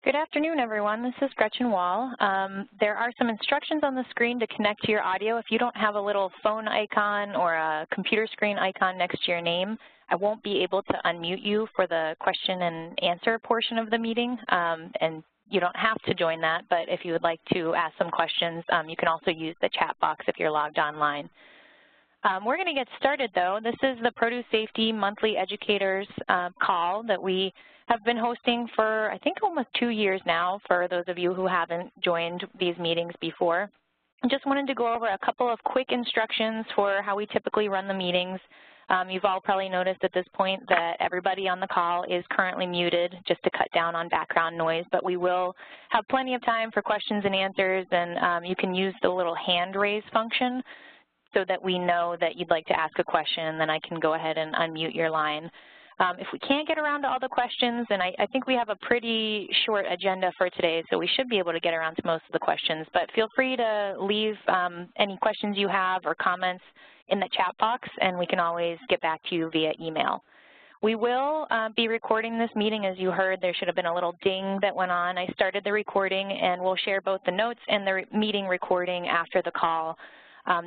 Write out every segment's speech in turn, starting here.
Good afternoon, everyone. This is Gretchen Wall. There are some instructions on the screen to connect to your audio. If you don't have a little phone icon or a computer screen icon next to your name, I won't be able to unmute you for the question and answer portion of the meeting. And you don't have to join that, but if you would like to ask some questions, you can also use the chat box if you're logged online. We're going to get started, though. This is the Produce Safety Monthly Educators call that we have been hosting for, I think, almost 2 years now, for those of you who haven't joined these meetings before. I just wanted to go over a couple of quick instructions for how we typically run the meetings. You've all probably noticed at this point that everybody on the call is currently muted just to cut down on background noise, but we will have plenty of time for questions and answers, and you can use the little hand raise function so that we know that you'd like to ask a question, and then I can go ahead and unmute your line. If we can't get around to all the questions, and I think we have a pretty short agenda for today, so we should be able to get around to most of the questions, but feel free to leave any questions you have or comments in the chat box, and we can always get back to you via email. We will be recording this meeting. As you heard, there should have been a little ding that went on. I started the recording, and we'll share both the notes and the meeting recording after the call.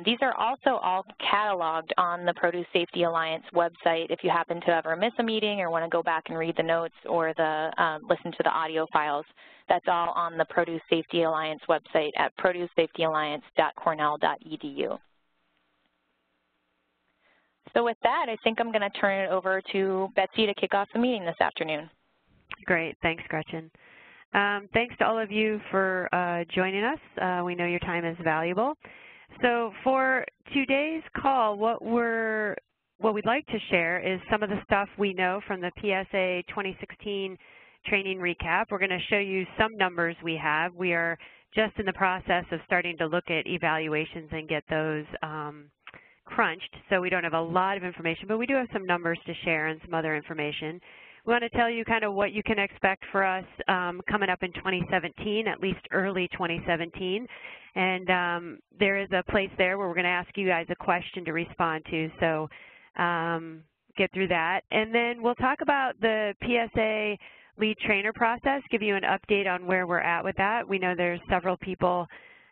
These are also all cataloged on the Produce Safety Alliance website if you happen to ever miss a meeting or want to go back and read the notes or listen to the audio files. That's all on the Produce Safety Alliance website at producesafetyalliance.cornell.edu. So with that, I think I'm going to turn it over to Betsy to kick off the meeting this afternoon. Great. Thanks, Gretchen. Thanks to all of you for joining us. We know your time is valuable. So for today's call, what we'd like to share is some of the stuff we know from the PSA 2016 training recap. We're going to show you some numbers we have. We are just in the process of starting to look at evaluations and get those crunched, so we don't have a lot of information, but we do have some numbers to share and some other information. We want to tell you kind of what you can expect for us coming up in 2017, at least early 2017. And there is a place there where we're going to ask you guys a question to respond to, so get through that. And then we'll talk about the PSA Lead Trainer Process, give you an update on where we're at with that. We know there's several people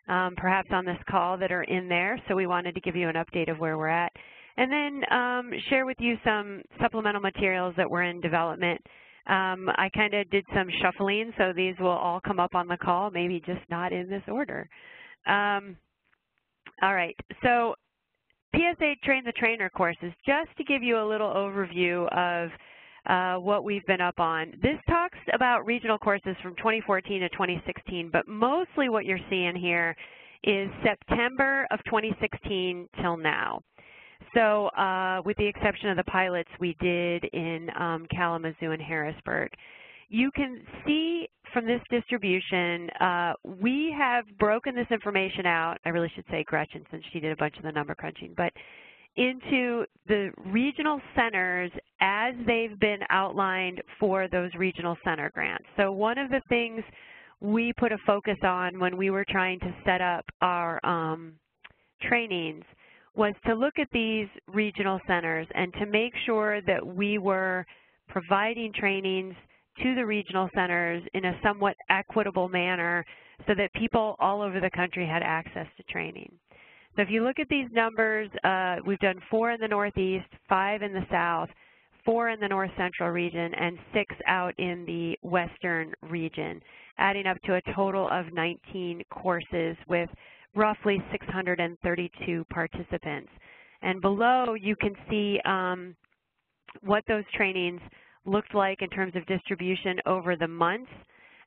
perhaps on this call that are in there, so we wanted to give you an update of where we're at. And then share with you some supplemental materials that were in development. I kind of did some shuffling, so these will all come up on the call, maybe just not in this order. All right, so PSA Train-the-Trainer Courses, just to give you a little overview of what we've been up on. This talks about regional courses from 2014 to 2016, but mostly what you're seeing here is September of 2016 till now. So with the exception of the pilots we did in Kalamazoo and Harrisburg. You can see from this distribution, we have broken this information out, I really should say Gretchen since she did a bunch of the number crunching, but into the regional centers as they've been outlined for those regional center grants. So one of the things we put a focus on when we were trying to set up our trainings was to look at these regional centers and to make sure that we were providing trainings to the regional centers in a somewhat equitable manner so that people all over the country had access to training. So if you look at these numbers, we've done 4 in the Northeast, 5 in the South, 4 in the North Central region, and 6 out in the Western region, adding up to a total of 19 courses with roughly 632 participants. And below you can see what those trainings looked like in terms of distribution over the months.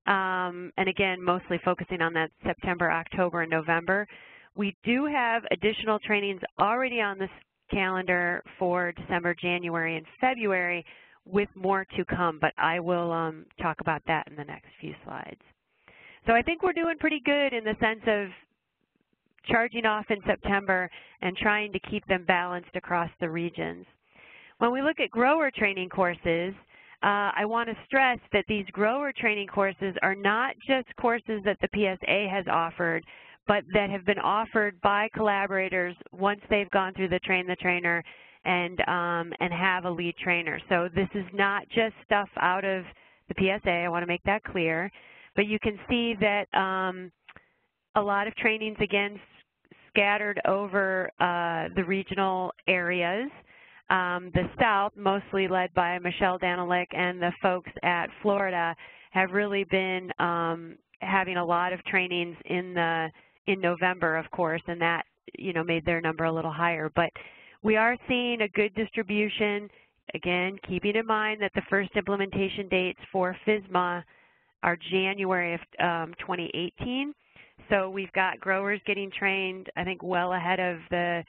And again, mostly focusing on that September, October, and November. We do have additional trainings already on this calendar for December, January, and February with more to come, but I will talk about that in the next few slides. So I think we're doing pretty good in the sense of charging off in September and trying to keep them balanced across the regions. When we look at grower training courses, I want to stress that these grower training courses are not just courses that the PSA has offered, but that have been offered by collaborators once they've gone through the Train-the-Trainer and have a lead trainer. So this is not just stuff out of the PSA. I want to make that clear. But you can see that a lot of trainings, again, scattered over the regional areas. The South, mostly led by Michelle Danilick and the folks at Florida, have really been having a lot of trainings in November, of course, and that made their number a little higher. But we are seeing a good distribution. Again, keeping in mind that the first implementation dates for FSMA are January of 2018. So we've got growers getting trained, I think, well ahead of the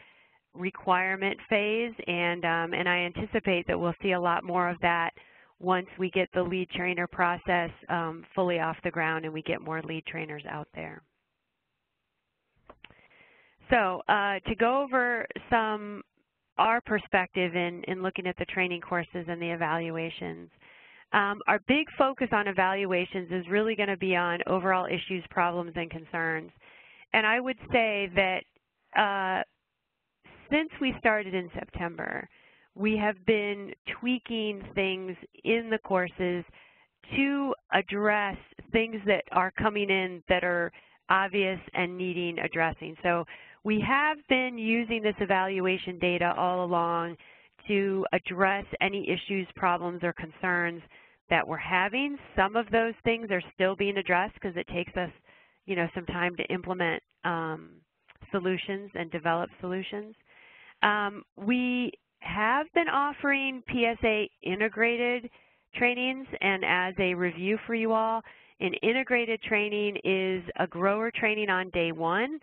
requirement phase, and I anticipate that we'll see a lot more of that once we get the lead trainer process fully off the ground and we get more lead trainers out there. So to go over our perspective in looking at the training courses and the evaluations, our big focus on evaluations is really going to be on overall issues, problems, and concerns. And I would say that since we started in September, we have been tweaking things in the courses to address things that are coming in that are obvious and needing addressing. So we have been using this evaluation data all along to address any issues, problems, or concerns that we're having. Some of those things are still being addressed because it takes us, some time to implement solutions and develop solutions. We have been offering PSA integrated trainings, and as a review for you all, an integrated training is a grower training on day 1,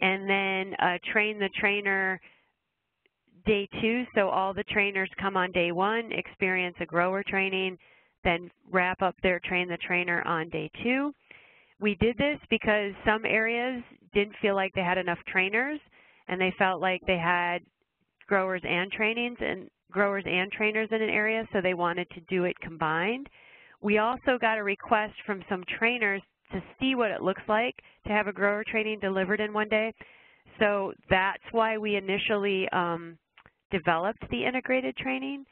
and then a train the trainer day 2. So all the trainers come on day 1, experience a grower training, then wrap up their train the trainer on day 2. We did this because some areas didn't feel like they had enough trainers, and they felt like they had growers and trainers in an area, so they wanted to do it combined. We also got a request from some trainers to see what it looks like to have a grower training delivered in one day. So that's why we initially developed the integrated training.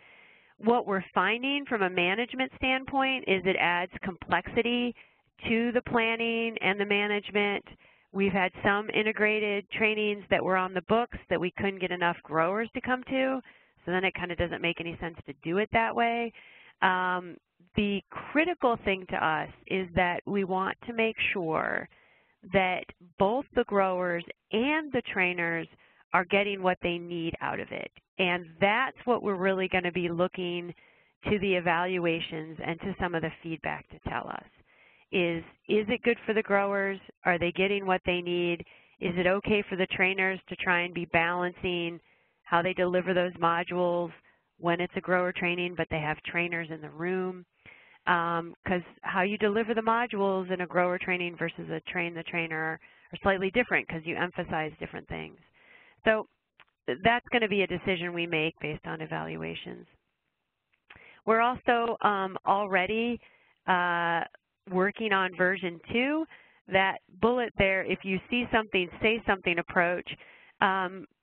What we're finding from a management standpoint is it adds complexity to the planning and the management. We've had some integrated trainings that were on the books that we couldn't get enough growers to come to, so then it kind of doesn't make any sense to do it that way. The critical thing to us is that we want to make sure that both the growers and the trainers are getting what they need out of it. And that's what we're really going to be looking to the evaluations and to some of the feedback to tell us. Is it good for the growers? Are they getting what they need? Is it okay for the trainers to try and be balancing how they deliver those modules when it's a grower training but they have trainers in the room? Because how you deliver the modules in a grower training versus a train the trainer are slightly different because you emphasize different things. So that's going to be a decision we make based on evaluations. We're also already working on version 2. That bullet there, if you see something, say something approach,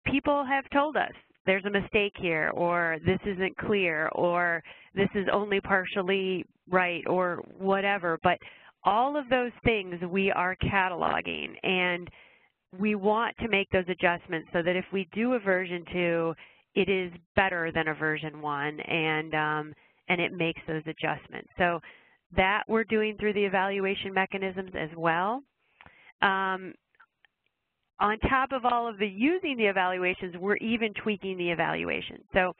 people have told us there's a mistake here, or this isn't clear, or this is only partially right, or whatever. But all of those things we are cataloging, and we want to make those adjustments so that if we do a version 2, it is better than a version 1, and it makes those adjustments. So that we're doing through the evaluation mechanisms as well. On top of all of the using the evaluations, we're even tweaking the evaluation. So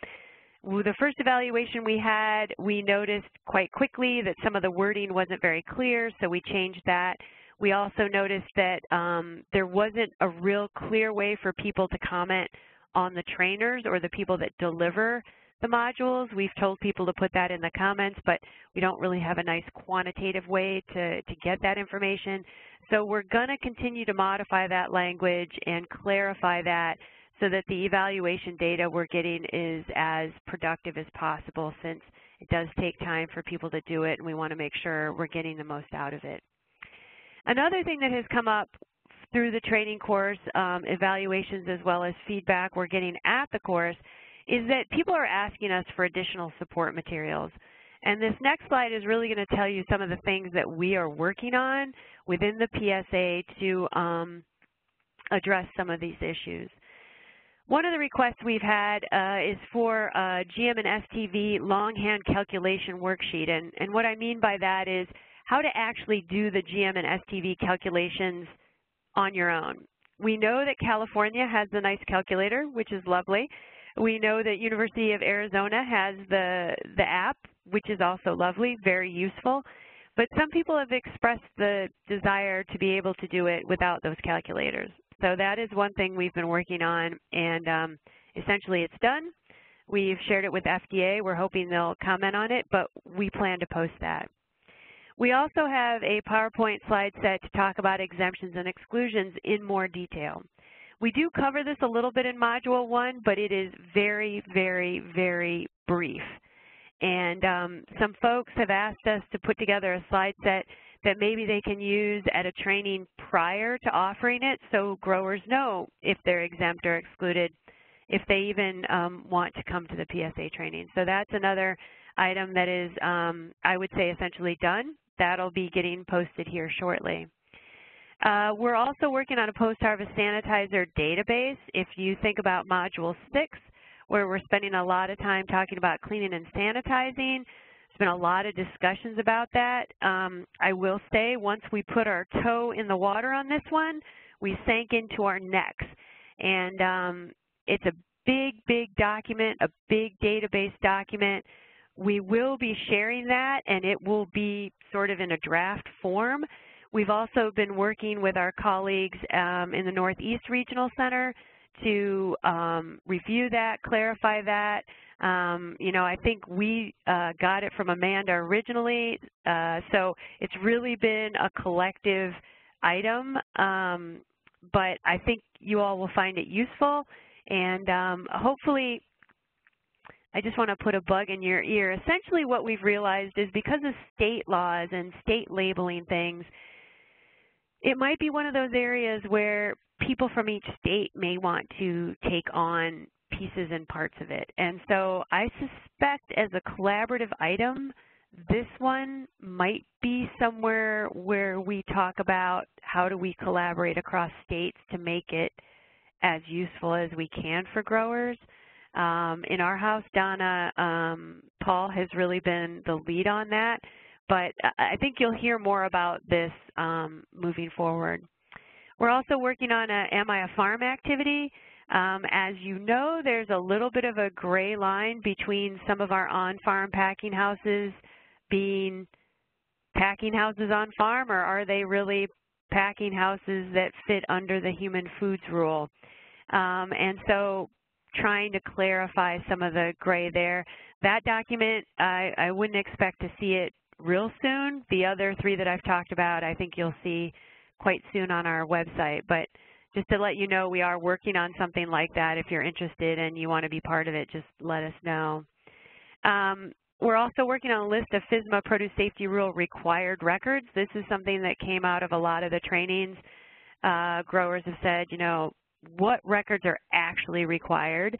the first evaluation we had, we noticed quite quickly that some of the wording wasn't very clear, so we changed that. We also noticed that there wasn't a real clear way for people to comment on the trainers or the people that deliver the modules. We've told people to put that in the comments, but we don't really have a nice quantitative way to get that information. So we're going to continue to modify that language and clarify that so that the evaluation data we're getting is as productive as possible, since it does take time for people to do it, and we want to make sure we're getting the most out of it. Another thing that has come up through the training course, evaluations as well as feedback we're getting at the course, is that people are asking us for additional support materials. And this next slide is really going to tell you some of the things that we are working on within the PSA to address some of these issues. One of the requests we've had is for a GM and STV longhand calculation worksheet. And what I mean by that is how to actually do the GM and STV calculations on your own. We know that California has the nice calculator, which is lovely. We know that University of Arizona has the app, which is also lovely, very useful. But some people have expressed the desire to be able to do it without those calculators. So that is one thing we've been working on, and essentially it's done. We've shared it with FDA. We're hoping they'll comment on it, but we plan to post that. We also have a PowerPoint slide set to talk about exemptions and exclusions in more detail. We do cover this a little bit in Module 1, but it is very, very, very brief. And some folks have asked us to put together a slide set that maybe they can use at a training prior to offering it so growers know if they're exempt or excluded, if they even want to come to the PSA training. So that's another item that is, I would say, essentially done. That'll be getting posted here shortly. We're also working on a post-harvest sanitizer database. If you think about Module 6, where we're spending a lot of time talking about cleaning and sanitizing, there's been a lot of discussions about that. I will say, once we put our toe in the water on this one, we sank into our necks. And it's a big, big document, a big database document. We will be sharing that, and it will be sort of in a draft form. We've also been working with our colleagues in the Northeast Regional Center to review that, clarify that. You know, I think we got it from Amanda originally, so it's really been a collective item, but I think you all will find it useful, and hopefully, I just want to put a bug in your ear. Essentially what we've realized is because of state laws and state labeling things, it might be one of those areas where people from each state may want to take on pieces and parts of it. And so I suspect as a collaborative item, this one might be somewhere where we talk about how do we collaborate across states to make it as useful as we can for growers. In our house, Donna, Paul has really been the lead on that, but I think you'll hear more about this moving forward. We're also working on a Am I a Farm activity. As you know, there's a little bit of a gray line between some of our on-farm packing houses being packing houses on farm, or are they really packing houses that fit under the human foods rule? And so trying to clarify some of the gray there. That document, I wouldn't expect to see it real soon. The other three that I've talked about, I think you'll see quite soon on our website. But just to let you know, we are working on something like that. If you're interested and you want to be part of it, just let us know. We're also working on a list of FSMA Produce Safety Rule required records. This is something that came out of a lot of the trainings. Growers have said, you know, what records are actually required.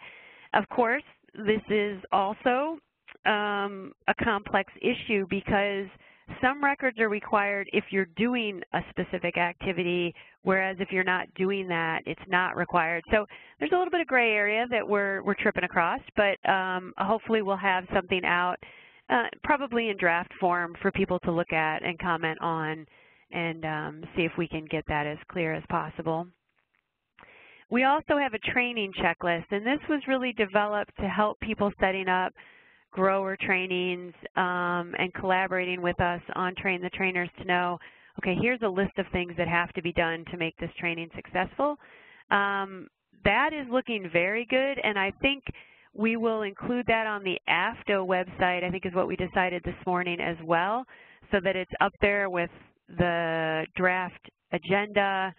Of course, this is also a complex issue because some records are required if you're doing a specific activity, whereas if you're not doing that, it's not required. So there's a little bit of gray area that we're tripping across, but hopefully we'll have something out, probably in draft form for people to look at and comment on and see if we can get that as clear as possible. We also have a training checklist, and this was really developed to help people setting up grower trainings and collaborating with us on Train the Trainers to know, okay, here's a list of things that have to be done to make this training successful. That is looking very good, and I think we will include that on the AFDO website, I think is what we decided this morning as well, so that it's up there with the draft agenda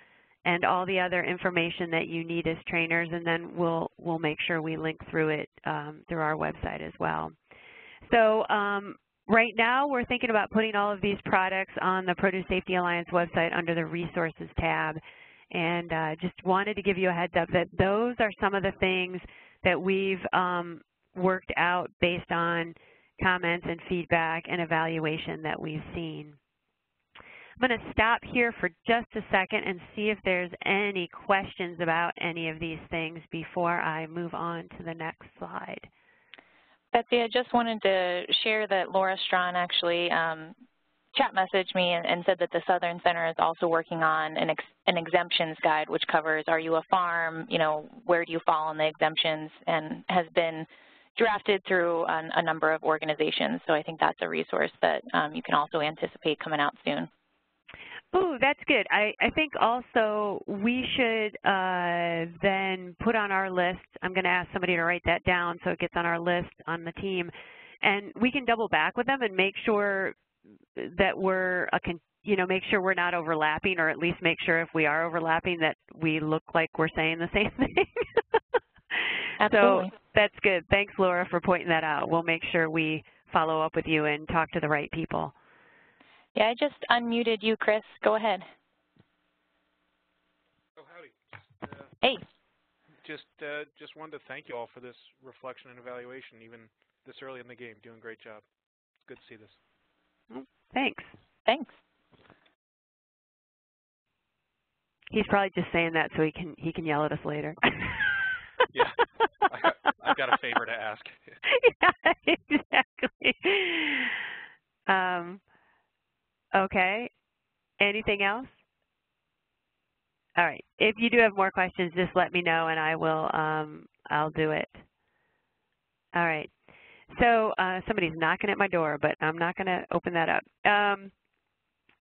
and all the other information that you need as trainers, and then we'll make sure we link through it through our website as well. So right now we're thinking about putting all of these products on the Produce Safety Alliance website under the Resources tab, and just wanted to give you a heads up that those are some of the things that we've worked out based on comments and feedback and evaluation that we've seen. I'm going to stop here for just a second and see if there's any questions about any of these things before I move on to the next slide. Betsy, I just wanted to share that Laura Strawn actually chat messaged me and said that the Southern Center is also working on an exemptions guide, which covers, are you a farm, you know, where do you fall on the exemptions, and has been drafted through a number of organizations. So I think that's a resource that you can also anticipate coming out soon. Oh, that's good. I think also we should then put on our list, I'm going to ask somebody to write that down so it gets on our list on the team, and we can double back with them and make sure that we're, make sure we're not overlapping, or at least make sure if we are overlapping that we look like we're saying the same thing. Absolutely. So that's good. Thanks, Laura, for pointing that out. We'll make sure we follow up with you and talk to the right people. Yeah, I just unmuted you, Chris. Go ahead. Oh, howdy. Hey. Just wanted to thank you all for this reflection and evaluation, even this early in the game. Doing a great job. It's good to see this. Thanks. Thanks. He's probably just saying that so he can yell at us later. Yeah, I've got a favor to ask. Yeah, exactly. Okay. Anything else? All right. If you do have more questions, just let me know and I will. I'll do it. All right. So somebody's knocking at my door, but I'm not going to open that up.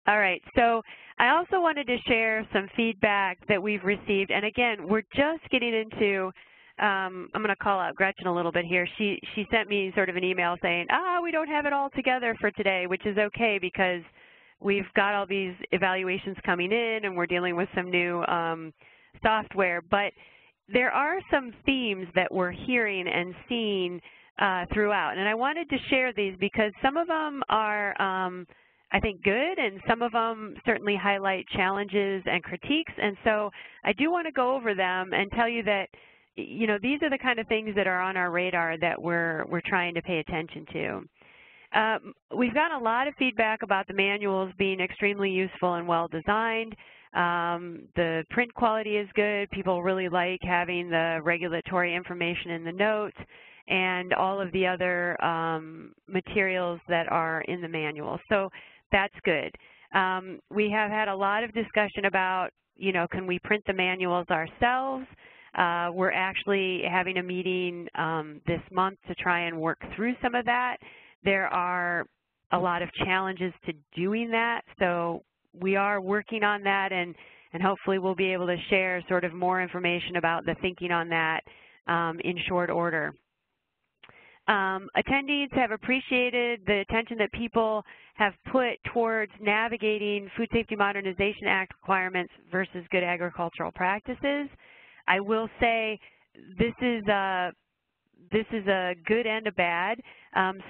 All right. So I also wanted to share some feedback that we've received. And again, we're just getting into, I'm going to call out Gretchen a little bit here. She sent me sort of an email saying, we don't have it all together for today, which is okay because we've got all these evaluations coming in and we're dealing with some new software. But there are some themes that we're hearing and seeing throughout. And I wanted to share these because some of them are, I think, good, and some of them certainly highlight challenges and critiques. And so I do want to go over them and tell you that, you know, these are the kind of things that are on our radar that we're trying to pay attention to. We've gotten a lot of feedback about the manuals being extremely useful and well-designed. The print quality is good. People really like having the regulatory information in the notes and all of the other materials that are in the manual. So that's good. We have had a lot of discussion about, you know, can we print the manuals ourselves? We're actually having a meeting this month to try and work through some of that. There are a lot of challenges to doing that, so we are working on that, and hopefully we'll be able to share sort of more information about the thinking on that in short order. Attendees have appreciated the attention that people have put towards navigating Food Safety Modernization Act requirements versus good agricultural practices. I will say this is a good and a bad.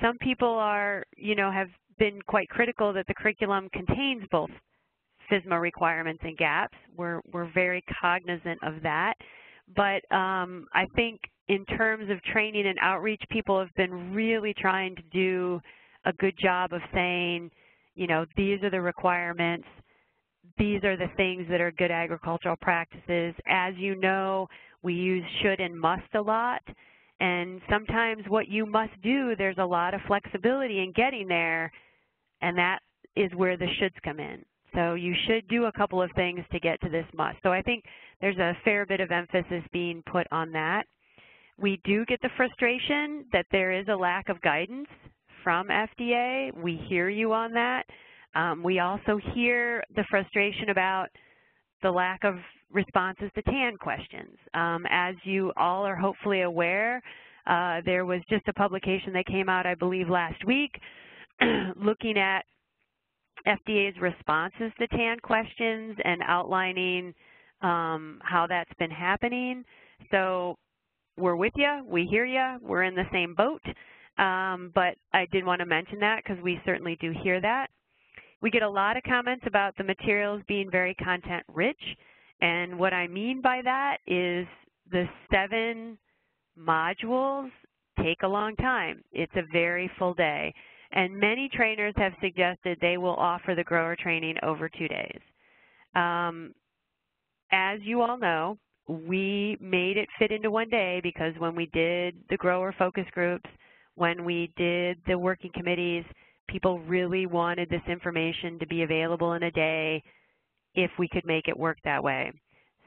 Some people are, you know, have been quite critical that the curriculum contains both FSMA requirements and gaps. We're very cognizant of that. But I think in terms of training and outreach, people have been really trying to do a good job of saying, you know, these are the requirements. These are the things that are good agricultural practices. As you know, we use should and must a lot. And sometimes what you must do, there's a lot of flexibility in getting there, and that is where the shoulds come in. So you should do a couple of things to get to this must. So I think there's a fair bit of emphasis being put on that. We do get the frustration that there is a lack of guidance from FDA. We hear you on that. We also hear the frustration about the lack of responses to TAN questions. As you all are hopefully aware, there was just a publication that came out, I believe, last week looking at FDA's responses to TAN questions and outlining how that's been happening. So we're with you, we hear you, we're in the same boat, but I did want to mention that because we certainly do hear that. We get a lot of comments about the materials being very content-rich, and what I mean by that is the 7 modules take a long time. It's a very full day. And many trainers have suggested they will offer the grower training over 2 days. As you all know, we made it fit into 1 day because when we did the grower focus groups, when we did the working committees, people really wanted this information to be available in a day if we could make it work that way.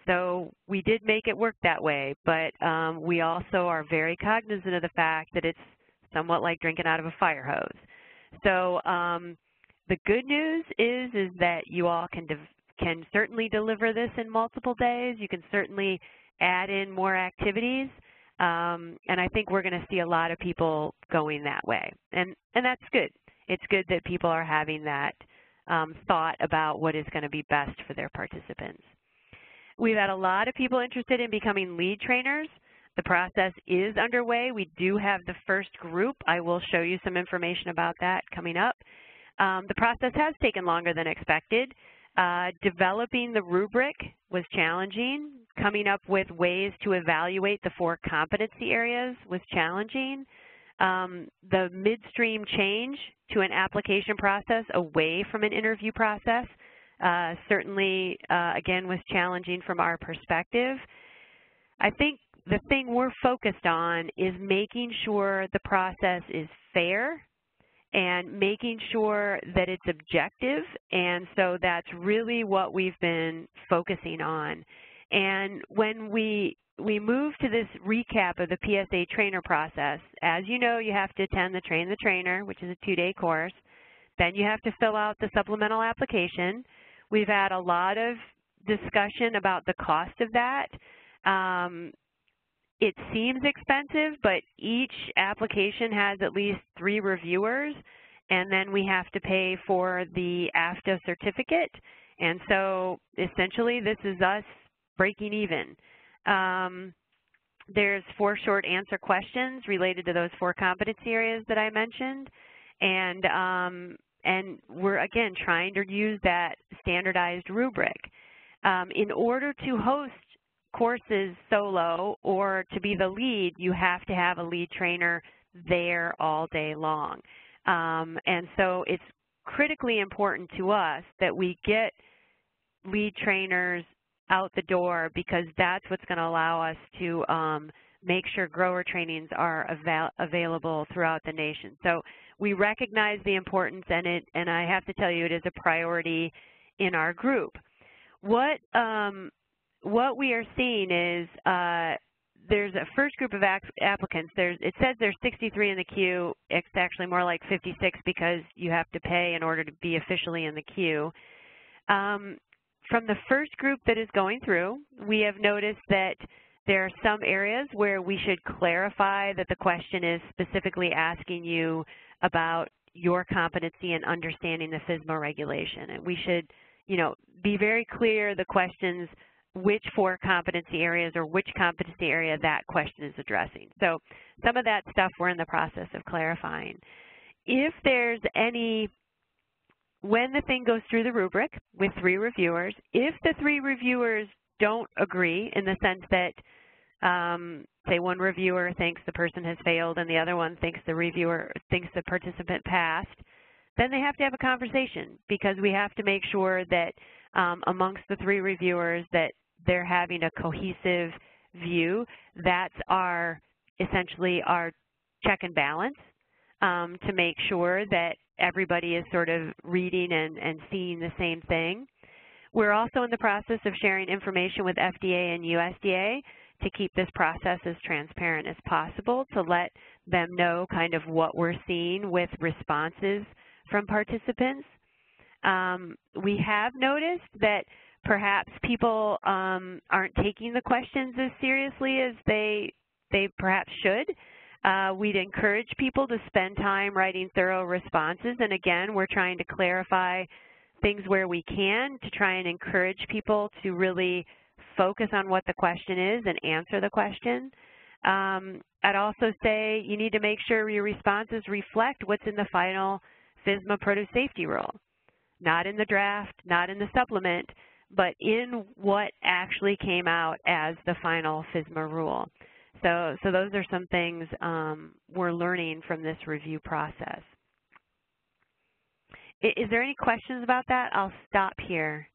So we did make it work that way, but we also are very cognizant of the fact that it's somewhat like drinking out of a fire hose. So the good news is that you all can certainly deliver this in multiple days. You can certainly add in more activities, and I think we're going to see a lot of people going that way, and that's good. It's good that people are having that thought about what is going to be best for their participants. We've had a lot of people interested in becoming lead trainers. The process is underway. We do have the first group. I will show you some information about that coming up. The process has taken longer than expected. Developing the rubric was challenging. Coming up with ways to evaluate the 4 competency areas was challenging. The midstream change to an application process away from an interview process certainly, again, was challenging from our perspective. I think the thing we're focused on is making sure the process is fair and making sure that it's objective, and so that's really what we've been focusing on. And when we move to this recap of the PSA trainer process, as you know, you have to attend the Train-the-Trainer, which is a 2-day course. Then you have to fill out the supplemental application. We've had a lot of discussion about the cost of that. It seems expensive, but each application has at least 3 reviewers, and then we have to pay for the AFTA certificate. And so essentially this is us breaking even. There's 4 short answer questions related to those 4 competency areas that I mentioned, and we're, again, trying to use that standardized rubric. In order to host courses solo or to be the lead, you have to have a lead trainer there all day long. And so it's critically important to us that we get lead trainers out the door, because that's what's going to allow us to make sure grower trainings are available throughout the nation. So we recognize the importance, and I have to tell you, it is a priority in our group. What we are seeing is there's a first group of applicants. It says there's 63 in the queue. It's actually more like 56 because you have to pay in order to be officially in the queue. From the first group that is going through, we have noticed that there are some areas where we should clarify that the question is specifically asking you about your competency in understanding the FSMA regulation. And we should, be very clear the questions, which 4 competency areas or which competency area that question is addressing. So some of that stuff we're in the process of clarifying. If there's when the thing goes through the rubric with 3 reviewers, if the 3 reviewers don't agree in the sense that, say, one reviewer thinks the person has failed and the other one thinks the participant passed, then they have to have a conversation, because we have to make sure that amongst the 3 reviewers that they're having a cohesive view. That's essentially our check and balance to make sure that everybody is sort of reading and seeing the same thing. We're also in the process of sharing information with FDA and USDA to keep this process as transparent as possible, to let them know kind of what we're seeing with responses from participants. We have noticed that perhaps people aren't taking the questions as seriously as they perhaps should. We'd encourage people to spend time writing thorough responses, and again, we're trying to clarify things where we can to try and encourage people to really focus on what the question is and answer the question. I'd also say you need to make sure your responses reflect what's in the final FSMA produce safety rule, not in the draft, not in the supplement, but in what actually came out as the final FSMA rule. So those are some things we're learning from this review process. Is there any questions about that? I'll stop here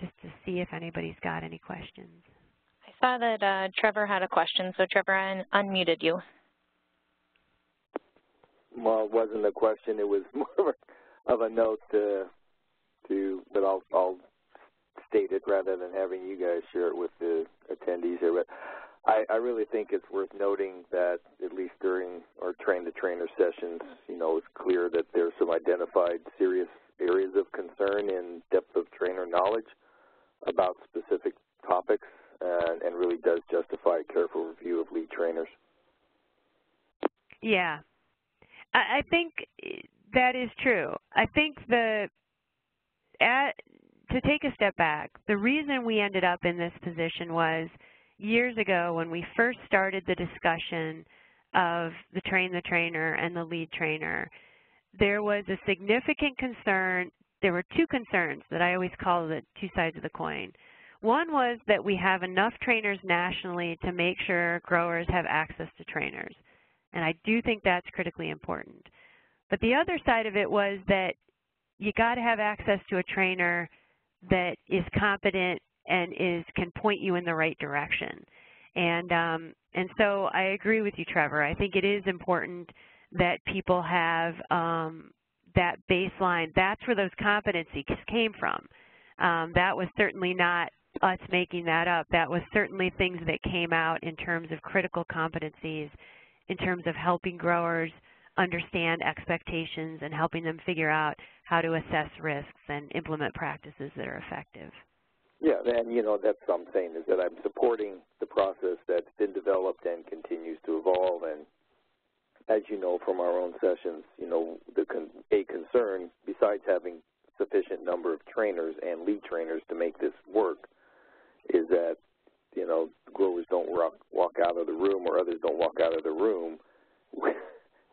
just to see if anybody's got any questions. I saw that Trevor had a question, so Trevor, I unmuted you. Well, it wasn't a question. It was more of a note but I'll state it rather than having you guys share it with the attendees here. But I really think it's worth noting that at least during our train-the-trainer sessions, it's clear that there's some identified serious areas of concern in depth of trainer knowledge about specific topics and really does justify a careful review of lead trainers. Yeah, I think that is true. I think to take a step back, the reason we ended up in this position was years ago when we first started the discussion of the train-the-trainer and the lead trainer, there was a significant concern. There were two concerns that I always call the two sides of the coin. One was that we have enough trainers nationally to make sure growers have access to trainers, and I do think that's critically important. But the other side of it was that you got to have access to a trainer that is competent and can point you in the right direction. And so I agree with you, Trevor. I think it is important that people have that baseline. That's where those competencies came from. That was certainly not us making that up. That was certainly things that came out in terms of critical competencies, in terms of helping growers understand expectations and helping them figure out how to assess risks and implement practices that are effective. Yeah, and that's what I'm saying, is that I'm supporting the process that's been developed and continues to evolve. And as you know from our own sessions, a concern, besides having sufficient number of trainers and lead trainers to make this work, is that, growers don't walk out of the room, or others don't walk out of the room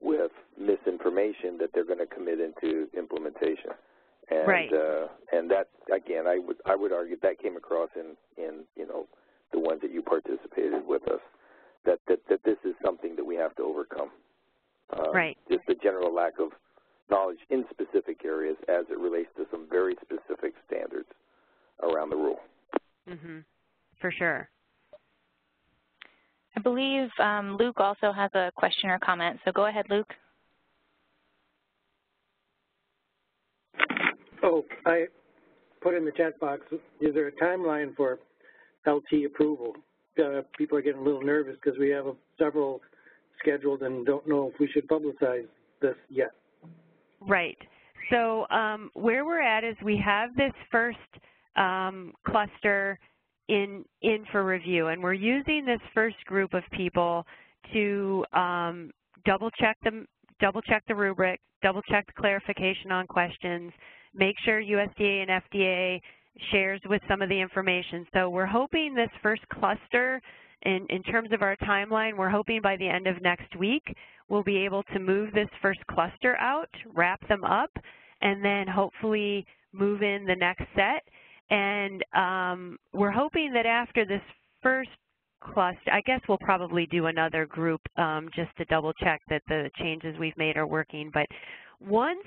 with misinformation that they're going to commit into implementation. And, right. And that, again, I would argue that came across in the ones that you participated with us, that this is something that we have to overcome. Right. Just the general lack of knowledge in specific areas as it relates to some very specific standards around the rule. Mm-hmm. For sure. I believe Luke also has a question or comment, so go ahead, Luke. Oh, I put in the chat box, is there a timeline for LT approval? People are getting a little nervous because we have several scheduled and don't know if we should publicize this yet. Right. So where we're at is we have this first cluster in for review, and we're using this first group of people to double check the rubric, double check the clarification on questions, make sure USDA and FDA shares with some of the information. So we're hoping this first cluster, in terms of our timeline, we're hoping by the end of next week we'll be able to move this first cluster out, wrap them up, and then hopefully move in the next set. And we're hoping that after this first cluster, I guess we'll probably do another group just to double check that the changes we've made are working. But once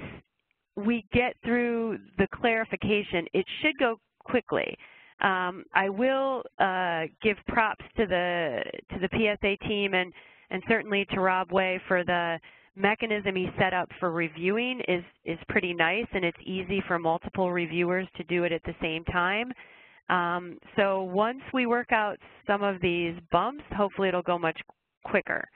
we get through the clarification, it should go quickly. I will give props to the PSA team and certainly to Rob Way for the mechanism he set up for reviewing is pretty nice, and it's easy for multiple reviewers to do it at the same time. So once we work out some of these bumps, hopefully it'll go much quicker.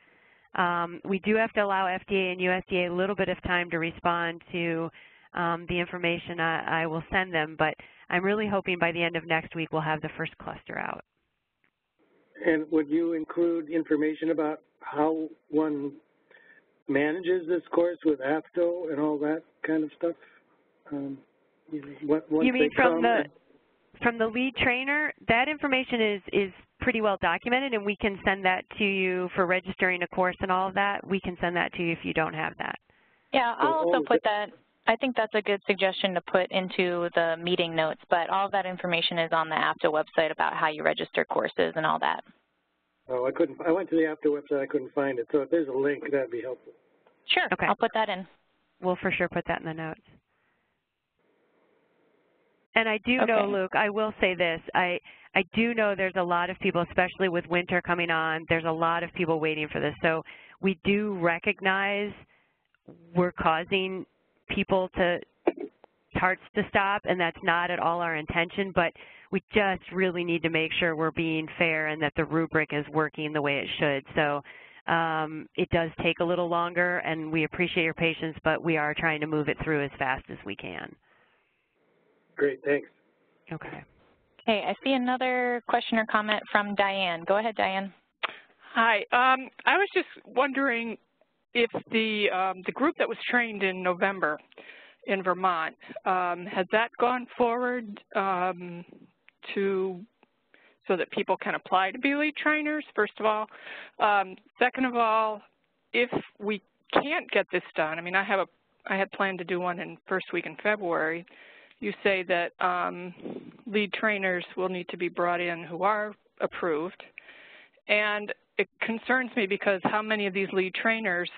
We do have to allow FDA and USDA a little bit of time to respond to the information I will send them, but I'm really hoping by the end of next week we'll have the first cluster out. And would you include information about how one manages this course with AFTO and all that kind of stuff? You mean from the lead trainer? That information is pretty well documented, and we can send that to you for registering a course and all of that. We can send that to you if you don't have that. Yeah, I'll also put that. I think that's a good suggestion to put into the meeting notes, but all of that information is on the AFTO website about how you register courses and all that. Oh, I went to the APTA website, I couldn't find it. So if there's a link, that'd be helpful. Sure, Okay. I'll put that in. We'll for sure put that in the notes. And I do know, Luke, I will say this, I do know there's a lot of people, especially with winter coming on, there's a lot of people waiting for this. So we do recognize we're causing people hearts to stop, and that's not at all our intention, but we just really need to make sure we're being fair and that the rubric is working the way it should. So it does take a little longer, and we appreciate your patience, but we are trying to move it through as fast as we can. Great, thanks. Okay. Okay, I see another question or comment from Diane. Go ahead, Diane. Hi. I was just wondering if the group that was trained in November in Vermont, has that gone forward so that people can apply to be lead trainers, first of all? Second of all, if we can't get this done, I mean, I had planned to do one in first week in February. You say that lead trainers will need to be brought in who are approved. And it concerns me because how many of these lead trainers,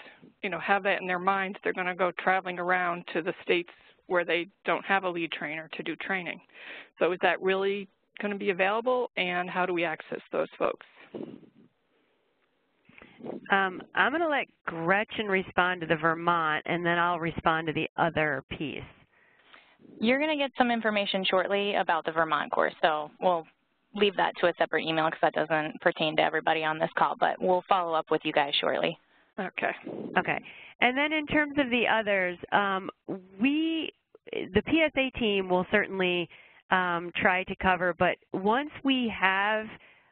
you know, have that in their minds, they're going to go traveling around to the states where they don't have a lead trainer to do training. So is that really going to be available, and how do we access those folks? I'm going to let Gretchen respond to the Vermont, and then I'll respond to the other piece. You're going to get some information shortly about the Vermont course, so we'll leave that to a separate email because that doesn't pertain to everybody on this call, but we'll follow up with you guys shortly. Okay. Okay. And then in terms of the others, the PSA team will certainly try to cover, but once we have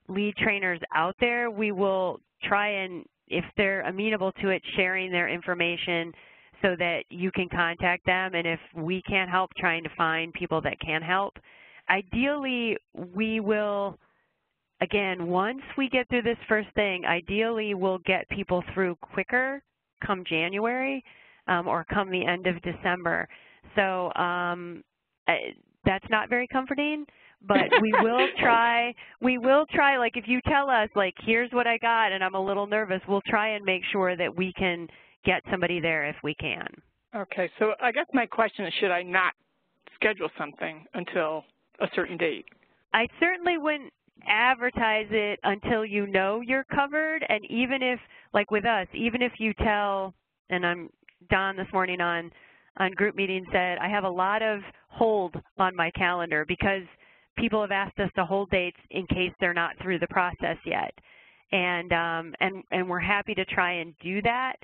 lead trainers out there, we will try and, if they're amenable to it, sharing their information so that you can contact them, and if we can't help, trying to find people that can help. Ideally, we will, again, once we get through this first thing, ideally we'll get people through quicker come January or come the end of December. So that's not very comforting, but we will try, like if you tell us, like, here's what I got and I'm a little nervous, we'll try and make sure that we can get somebody there if we can. Okay, so I guess my question is, should I not schedule something until a certain date? I certainly wouldn't advertise it until you know you're covered, and even if, like with us, even if you tell, and Don this morning on group meeting said, I have a lot of hold on my calendar because people have asked us to hold dates in case they're not through the process yet. And we're happy to try and do that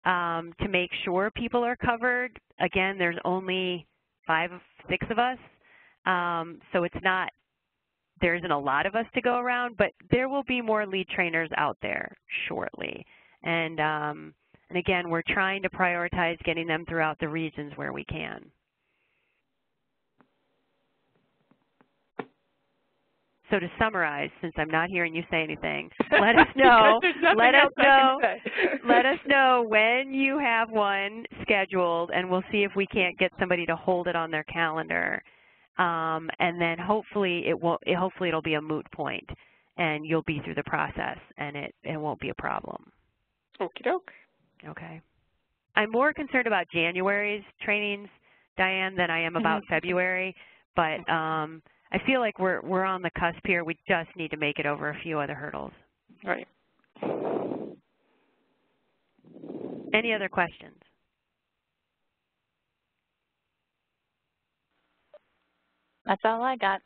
to make sure people are covered. Again, there's only 5 or 6 of us, so it's not, there isn't a lot of us to go around, but there will be more lead trainers out there shortly. And again, we're trying to prioritize getting them throughout the regions where we can. So to summarize, since I'm not hearing you say anything, let us know. Let us know when you have one scheduled, and we'll see if we can't get somebody to hold it on their calendar. And then hopefully it'll be a moot point, and you'll be through the process, and it won't be a problem. Okie doke. Okay. I'm more concerned about January's trainings, Diane, than I am about February, but I feel like we're on the cusp here. We just need to make it over a few other hurdles. Right. Any other questions? That's all I got.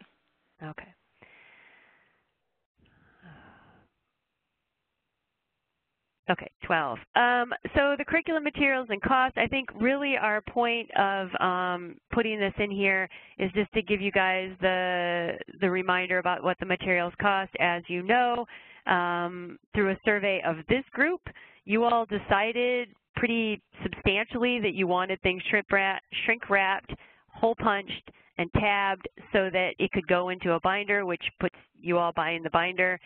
Okay. Okay, 12. So the curriculum materials and costs, I think really our point of putting this in here is just to give you guys the reminder about what the materials cost. As you know, through a survey of this group, you all decided pretty substantially that you wanted things shrink-wrapped, hole-punched, and tabbed so that it could go into a binder, which puts you all buying the binder.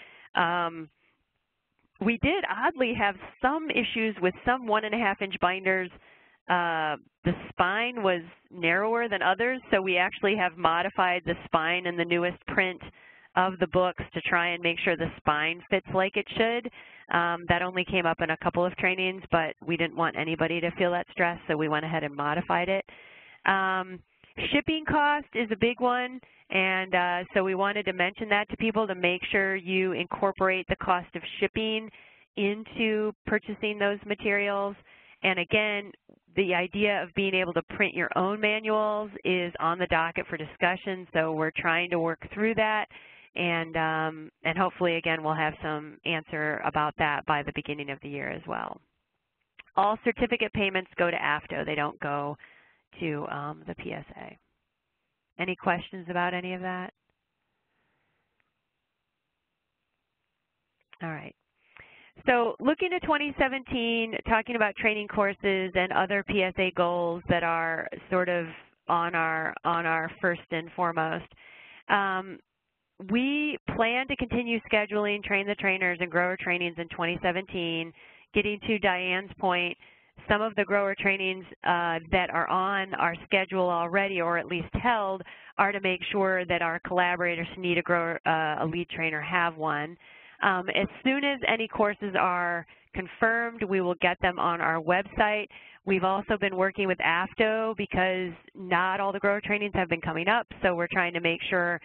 We did oddly have some issues with some 1.5-inch binders. The spine was narrower than others, so we actually have modified the spine in the newest print of the books to try and make sure the spine fits like it should. That only came up in a couple of trainings, but we didn't want anybody to feel that stress, so we went ahead and modified it. Shipping cost is a big one, and so we wanted to mention that to people to make sure you incorporate the cost of shipping into purchasing those materials. And again, the idea of being able to print your own manuals is on the docket for discussion, so we're trying to work through that, and hopefully, again, we'll have some answer about that by the beginning of the year as well. All certificate payments go to AFTO. They don't go to the PSA. Any questions about any of that? All right. So looking at 2017, talking about training courses and other PSA goals that are sort of on our first and foremost, we plan to continue scheduling Train the Trainers and grower trainings in 2017. Getting to Diane's point, some of the grower trainings that are on our schedule already, or at least held, are to make sure that our collaborators who need a lead trainer have one. As soon as any courses are confirmed, we will get them on our website. We've also been working with AFTO because not all the grower trainings have been coming up, so we're trying to make sure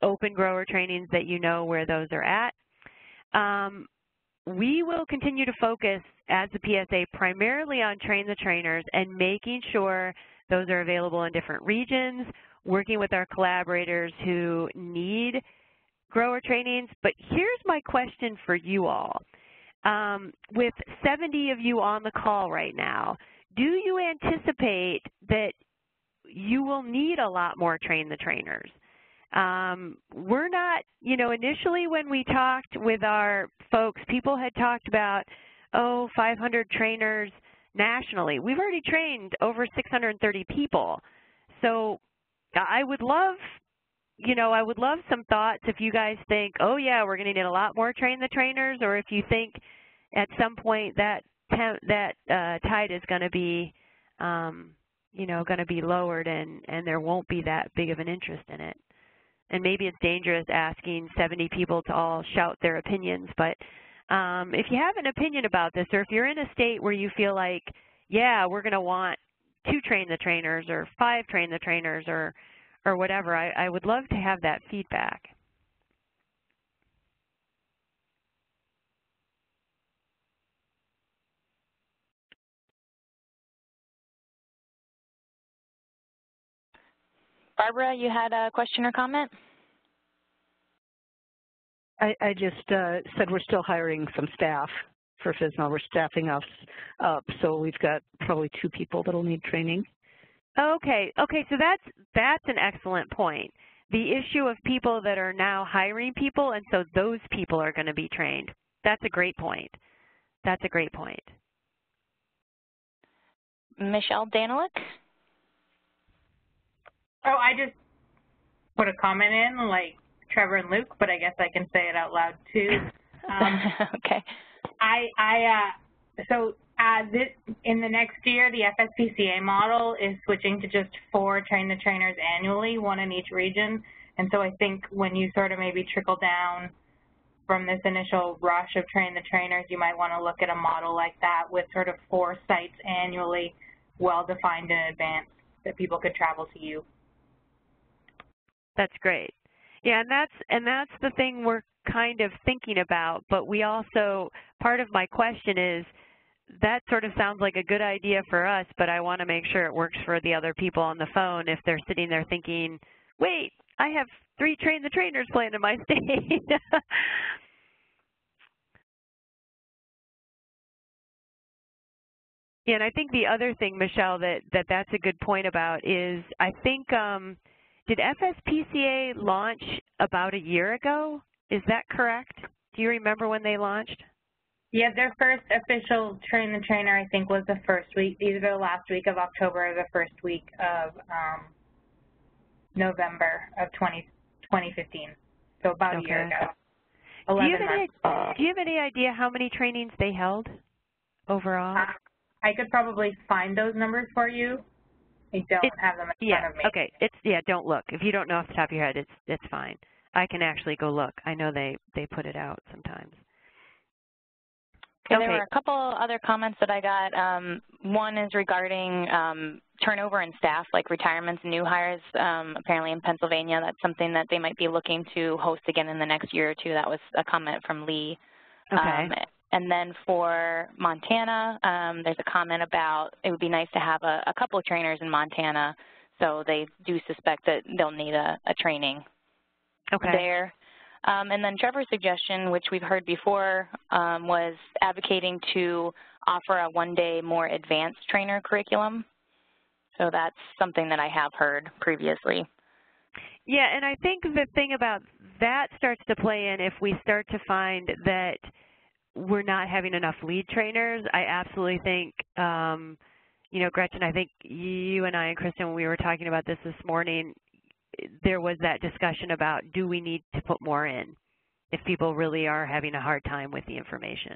open grower trainings that you know where those are at. We will continue to focus as the PSA primarily on Train the Trainers and making sure those are available in different regions, working with our collaborators who need grower trainings. But here's my question for you all. With 70 of you on the call right now, do you anticipate that you will need a lot more Train the Trainers? We're not, initially when we talked with our folks, people had talked about, 500 trainers nationally. We've already trained over 630 people. So I would love, I would love some thoughts if you guys think, oh yeah, we're going to need a lot more Train the Trainers, or if you think at some point that tide is going to be, going to be lowered and there won't be that big of an interest in it. And maybe it's dangerous asking 70 people to all shout their opinions, but if you have an opinion about this, or if you're in a state where you feel like, yeah, we're going to want 2 Train the Trainers or 5 Train the Trainers or whatever, I would love to have that feedback. Barbara, you had a question or comment? I just said we're still hiring some staff for FSMA. We're staffing us up, so we've got probably 2 people that'll need training. Okay, so that's an excellent point. The issue of people that are now hiring people, and so those people are going to be trained. That's a great point. That's a great point. Michelle Danilick? Oh, I just put a comment in, like Trevor and Luke, but I guess I can say it out loud too. Okay. In the next year, the FSPCA model is switching to just 4 Train the Trainers annually, 1 in each region. And so I think when you sort of maybe trickle down from this initial rush of Train the Trainers, you might want to look at a model like that with sort of 4 sites annually, well-defined in advance, that people could travel to you. That's great. Yeah, and that's the thing we're kind of thinking about, but we also, part of my question is, that sort of sounds like a good idea for us, but I want to make sure it works for the other people on the phone if they're sitting there thinking, wait, I have 3 Train the Trainers planned in my state. Yeah, and I think the other thing, Michelle, that's a good point about is, I think, did FSPCA launch about a year ago? Is that correct? Do you remember when they launched? Yeah, their first official Train the Trainer, I think, was the first week, either the last week of October or the first week of November of 2015. So about a year ago. 11 months. Do you have any idea how many trainings they held overall? I could probably find those numbers for you. I don't have them in front of me. Okay. Don't look. If you don't know off the top of your head, it's fine. I can actually go look. I know they put it out sometimes. Okay. There were a couple other comments that I got. One is regarding turnover in staff, like retirements and new hires. Apparently in Pennsylvania, that's something that they might be looking to host again in the next year or two. That was a comment from Lee. Okay. And then for Montana, there's a comment about it would be nice to have a couple of trainers in Montana, so they do suspect that they'll need a training there. And then Trevor's suggestion, which we've heard before, was advocating to offer a one-day more advanced trainer curriculum. So that's something that I have heard previously. Yeah, and I think the thing about that starts to play in if we start to find that we're not having enough lead trainers. I absolutely think, you know, Gretchen, I think you and I and Kristen, when we were talking about this morning, there was that discussion about, do we need to put more in if people really are having a hard time with the information?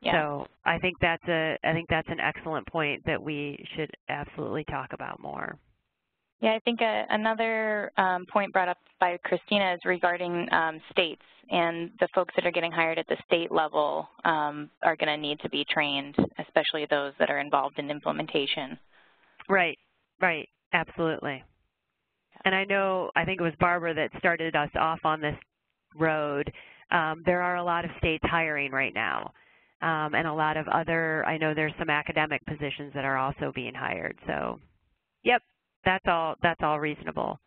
Yeah. So I think that's an excellent point that we should absolutely talk about more. Yeah, I think another point brought up by Christina is regarding states, and the folks that are getting hired at the state level are going to need to be trained, especially those that are involved in implementation. Right, right, absolutely. And I think it was Barbara that started us off on this road. There are a lot of states hiring right now, and a lot of other, I know there's some academic positions that are also being hired. So, yep, that's all reasonable.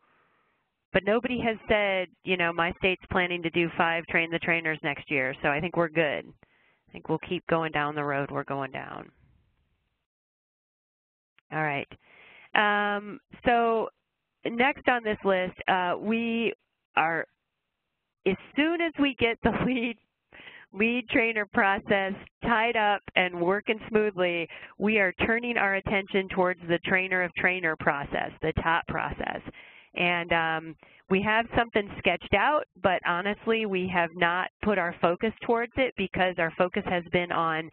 But nobody has said, you know, my state's planning to do 5 train the trainers next year, so I think we're good. I think we'll keep going down the road we're going down. All right. So next on this list, we are, as soon as we get the lead trainer process tied up and working smoothly, we are turning our attention towards the trainer of trainer process, the top process. And we have something sketched out, but honestly, we have not put our focus towards it because our focus has been on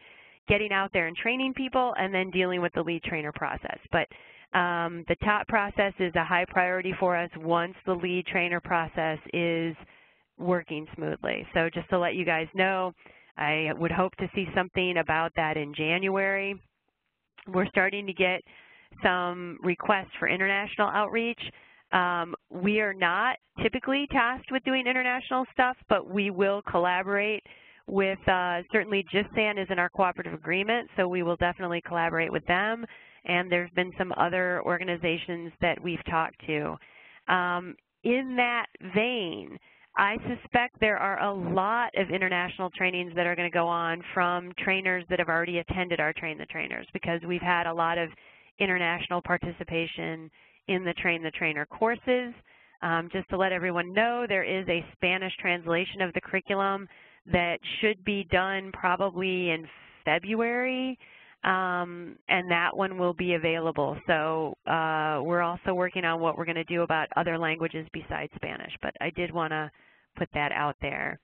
getting out there and training people and then dealing with the lead trainer process. But the top process is a high priority for us once the lead trainer process is working smoothly. So just to let you guys know, I would hope to see something about that in January. We're starting to get some requests for international outreach. We are not typically tasked with doing international stuff, but we will collaborate with, certainly GISAN is in our cooperative agreement, so we will definitely collaborate with them. And there's been some other organizations that we've talked to. In that vein, I suspect there are a lot of international trainings that are going to go on from trainers that have already attended our Train the Trainers, because we've had a lot of international participation in the Train the Trainer courses. Just to let everyone know, there is a Spanish translation of the curriculum that should be done probably in February, and that one will be available. So we're also working on what we're going to do about other languages besides Spanish, but I did want to put that out there.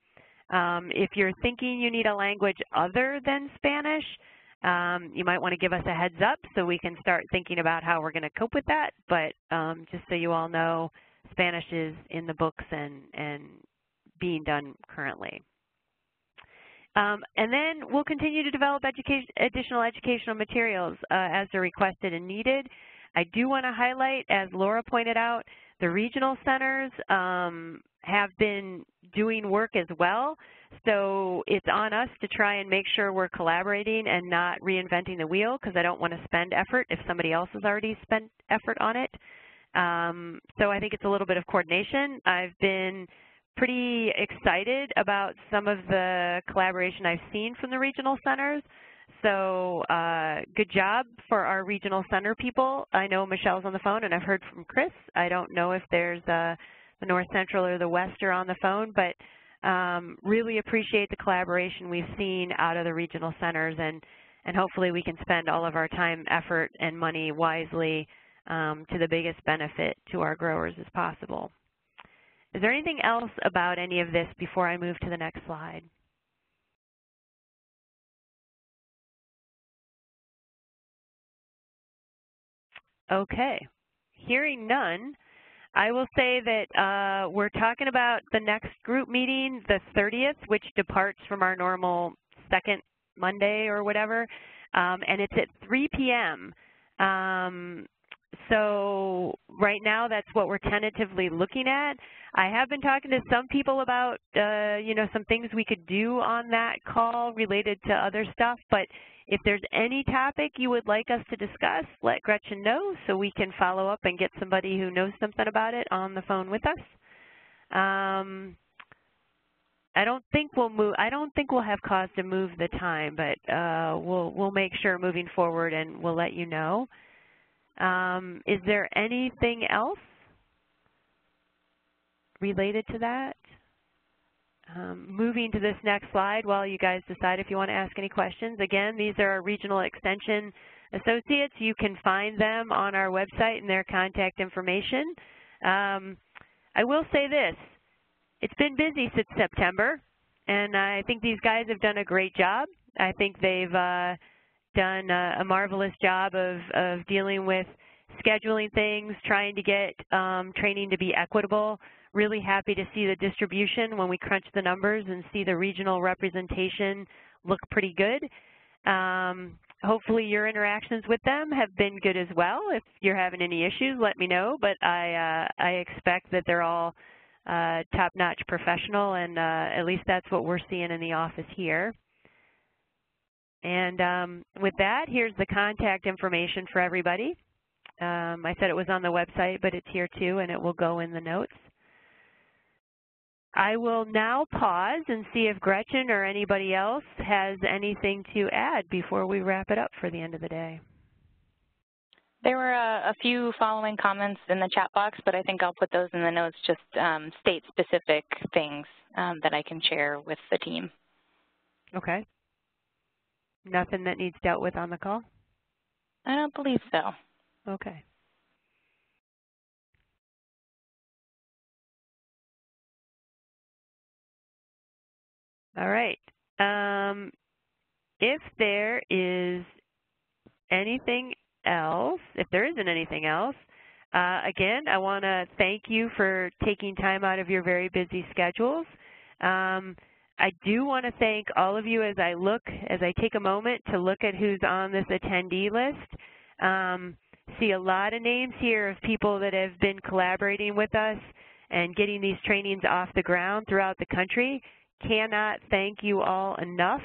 If you're thinking you need a language other than Spanish, you might want to give us a heads up so we can start thinking about how we're going to cope with that. But just so you all know, Spanish is in the books and being done currently. And then we'll continue to develop additional educational materials as they're requested and needed. I do want to highlight, as Laura pointed out, the regional centers have been doing work as well. So it's on us to try and make sure we're collaborating and not reinventing the wheel, because I don't want to spend effort if somebody else has already spent effort on it. So I think it's a little bit of coordination. I've been pretty excited about some of the collaboration I've seen from the regional centers. So good job for our regional center people. I know Michelle's on the phone, and I've heard from Chris. I don't know if there's the North Central or the West are on the phone, but really appreciate the collaboration we've seen out of the regional centers, and hopefully we can spend all of our time, effort, and money wisely to the biggest benefit to our growers as possible. Is there anything else about any of this before I move to the next slide? Okay, hearing none, I will say that we're talking about the next group meeting, the 30th, which departs from our normal second Monday or whatever, and it's at 3 p.m. So right now that's what we're tentatively looking at. I have been talking to some people about, some things we could do on that call related to other stuff, but if there's any topic you would like us to discuss, let Gretchen know so we can follow up and get somebody who knows something about it on the phone with us. I don't think we'll have cause to move the time, but we'll make sure moving forward, and we'll let you know. Is there anything else related to that? Moving to this next slide while you guys decide if you want to ask any questions. Again, these are our regional extension associates. You can find them on our website and their contact information. I will say this. It's been busy since September, and I think these guys have done a great job. I think they've done a marvelous job of dealing with scheduling things, trying to get training to be equitable. Really happy to see the distribution when we crunch the numbers and see the regional representation look pretty good. Hopefully your interactions with them have been good as well. If you're having any issues, let me know, but I expect that they're all top-notch professional, and at least that's what we're seeing in the office here. And with that, here's the contact information for everybody. I said it was on the website, but it's here too, and it will go in the notes. I will now pause and see if Gretchen or anybody else has anything to add before we wrap it up for the end of the day. There were a few following comments in the chat box, but I think I'll put those in the notes, just state-specific things that I can share with the team. Okay. Nothing that needs dealt with on the call? I don't believe so. Okay. All right. If there is anything else, if there isn't anything else, again, I want to thank you for taking time out of your very busy schedules. I do want to thank all of you as I take a moment to look at who's on this attendee list. See a lot of names here of people that have been collaborating with us and getting these trainings off the ground throughout the country. Cannot thank you all enough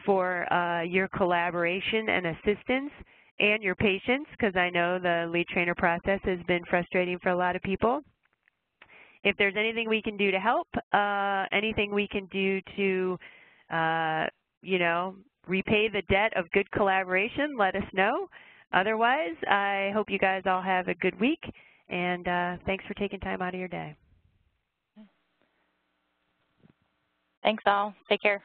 for your collaboration and assistance and your patience, because I know the lead trainer process has been frustrating for a lot of people. If there's anything we can do to help, anything we can do to, repay the debt of good collaboration, let us know. Otherwise, I hope you guys all have a good week, and thanks for taking time out of your day. Thanks all. Take care.